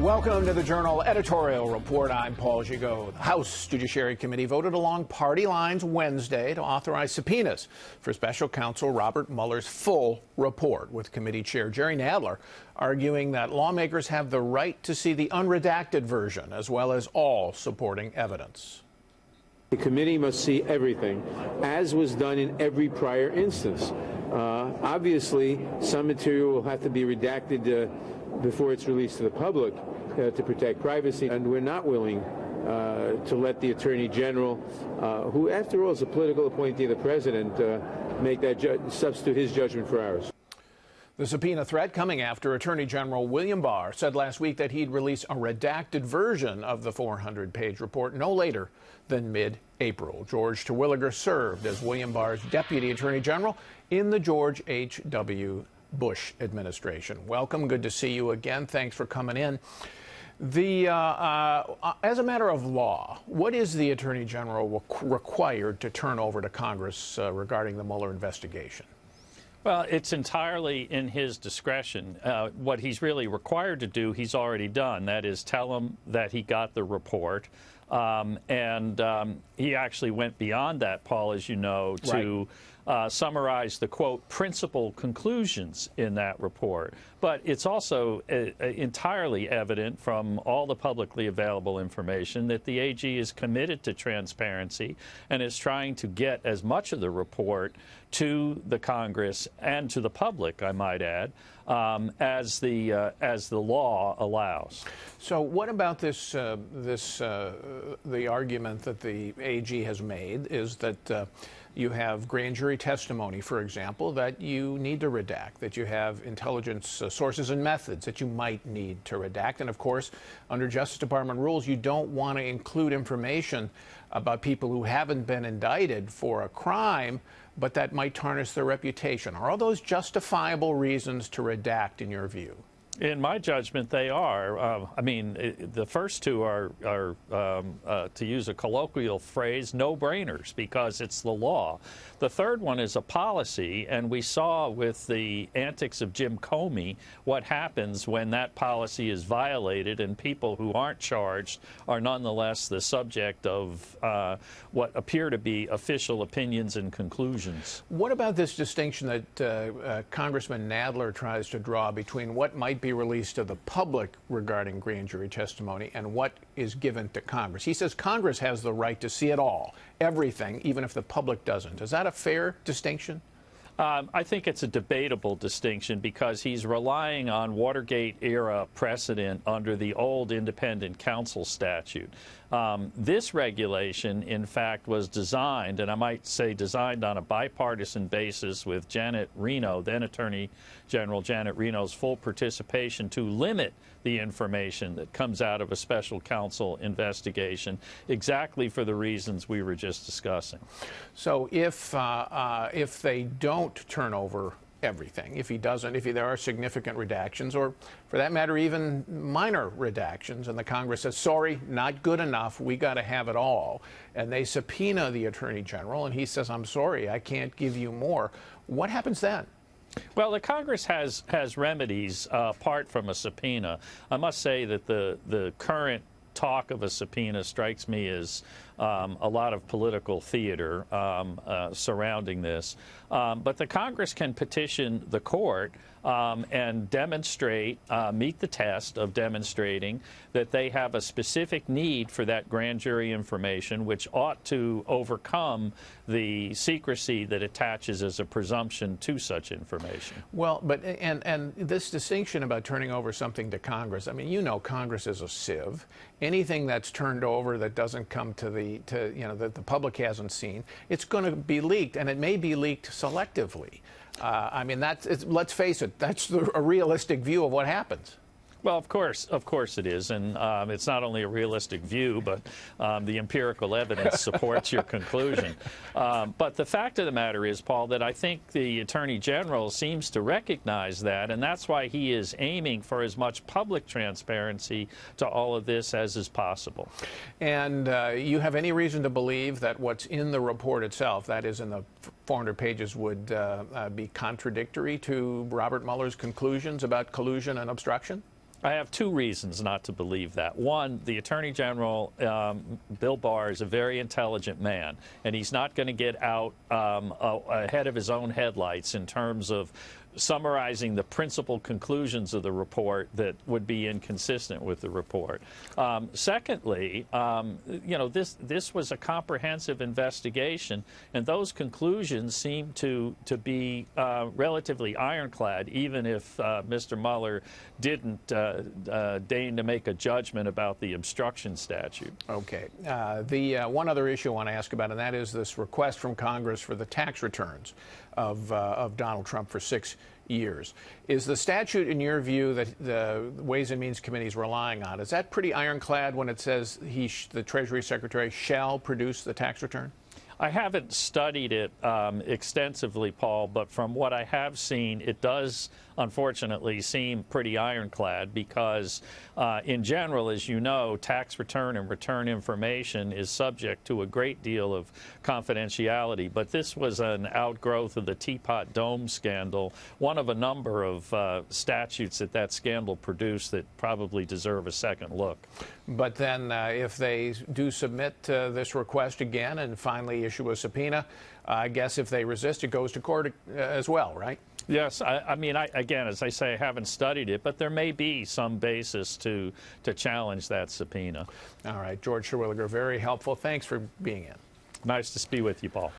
Welcome to the Journal Editorial Report. I'm Paul Gigot. The House Judiciary Committee voted along party lines Wednesday to authorize subpoenas for Special Counsel Robert Mueller's full report, with Committee Chair Jerry Nadler arguing that lawmakers have the right to see the unredacted version as well as all supporting evidence. The committee must see everything, as was done in every prior instance. Obviously, some material will have to be redacted before it's released to the public to protect privacy, and we're not willing to let the Attorney General, who after all is a political appointee of the President, make that substitute his judgment for ours. The subpoena threat coming after Attorney General William Barr said last week that he'd release a redacted version of the 400-page report no later than mid-April. George Terwilliger served as William Barr's Deputy Attorney General in the George H.W. Bush administration. Welcome. Good to see you again. Thanks for coming in. As a matter of law, what is the Attorney General required to turn over to Congress regarding the Mueller investigation? Well, it's entirely in his discretion. What he's really required to do, he's already done. That is, tell him that he got the report. He actually went beyond that, Paul, as you know, to summarize the, quote, principal conclusions in that report. But it's also entirely evident from all the publicly available information that the AG is committed to transparency and is trying to get as much of the report to the Congress and to the public, I might add, as the law allows. So what about this? The argument that the AG has made is that you have grand jury testimony, for example, that you need to redact, that you have intelligence sources and methods that you might need to redact. And of course, under Justice Department rules, you don't want to include information about people who haven't been indicted for a crime, but that might tarnish their reputation. Are all those justifiable reasons to redact in your view? In my judgment, they are. I mean, the first two are to use a colloquial phrase, no-brainers, because it's the law. The third one is a policy, and we saw with the antics of Jim Comey what happens when that policy is violated and people who aren't charged are nonetheless the subject of what appear to be official opinions and conclusions. What about this distinction that Congressman Nadler tries to draw between what might be released to the public regarding grand jury testimony and what is given to Congress? He says Congress has the right to see it all, everything, even if the public doesn't. Is that a fair distinction? I think it's a debatable distinction because he's relying on Watergate-era precedent under the old independent counsel statute. This regulation, in fact, was designed, and I might say designed on a bipartisan basis with Janet Reno, then Attorney General Janet Reno's full participation to limit the information that comes out of a special counsel investigation, exactly for the reasons we were just discussing. So if they don't turn over everything, if there are significant redactions, or for that matter even minor redactions, and the Congress says, sorry, not good enough, we got to have it all, and they subpoena the Attorney General and he says, I'm sorry, I can't give you more, what happens then? Well, the Congress has remedies apart from a subpoena. I must say that the current talk of a subpoena strikes me as a lot of political theater surrounding this. But the Congress can petition the court and demonstrate, meet the test of demonstrating that they have a specific need for that grand jury information, which ought to overcome the secrecy that attaches as a presumption to such information. Well, but and this distinction about turning over something to Congress, I mean, you know, Congress is a sieve. Anything that's turned over that doesn't come to that the public hasn't seen, it's going to be leaked, and it may be leaked selectively. I mean, let's face it, that's a realistic view of what happens. Well, of course it is, and it's not only a realistic view, but the empirical evidence supports your conclusion. But the fact of the matter is, Paul, that I think the Attorney General seems to recognize that, and that's why he is aiming for as much public transparency to all of this as is possible. And you have any reason to believe that what's in the report itself, that is in the 400 pages, would be contradictory to Robert Mueller's conclusions about collusion and obstruction? I have two reasons not to believe that. One, the Attorney General, Bill Barr, is a very intelligent man, and he's not going to get out ahead of his own headlights in terms of summarizing the principal conclusions of the report that would be inconsistent with the report. Secondly, you know, this was a comprehensive investigation, and those conclusions seem to be relatively ironclad, even if Mr. Mueller didn't deign to make a judgment about the obstruction statute. Okay. The one other issue I want to ask about, and that is this request from Congress for the tax returns of Donald Trump for 6 years. Is the statute, in your view, that the Ways and Means Committee is relying on, is that pretty ironclad when it says the Treasury Secretary shall produce the tax return? I haven't studied it extensively, Paul, but from what I have seen, it does unfortunately seem pretty ironclad because, in general, as you know, tax return and return information is subject to a great deal of confidentiality. But this was an outgrowth of the Teapot Dome scandal, one of a number of statutes that scandal produced that probably deserve a second look. But then if they do submit this request again and finally issue a subpoena, I guess if they resist, it goes to court as well, right? Yes, I mean, again, as I say, I haven't studied it, but there may be some basis to challenge that subpoena. All right, George Terwilliger, very helpful. Thanks for being in. Nice to be with you, Paul.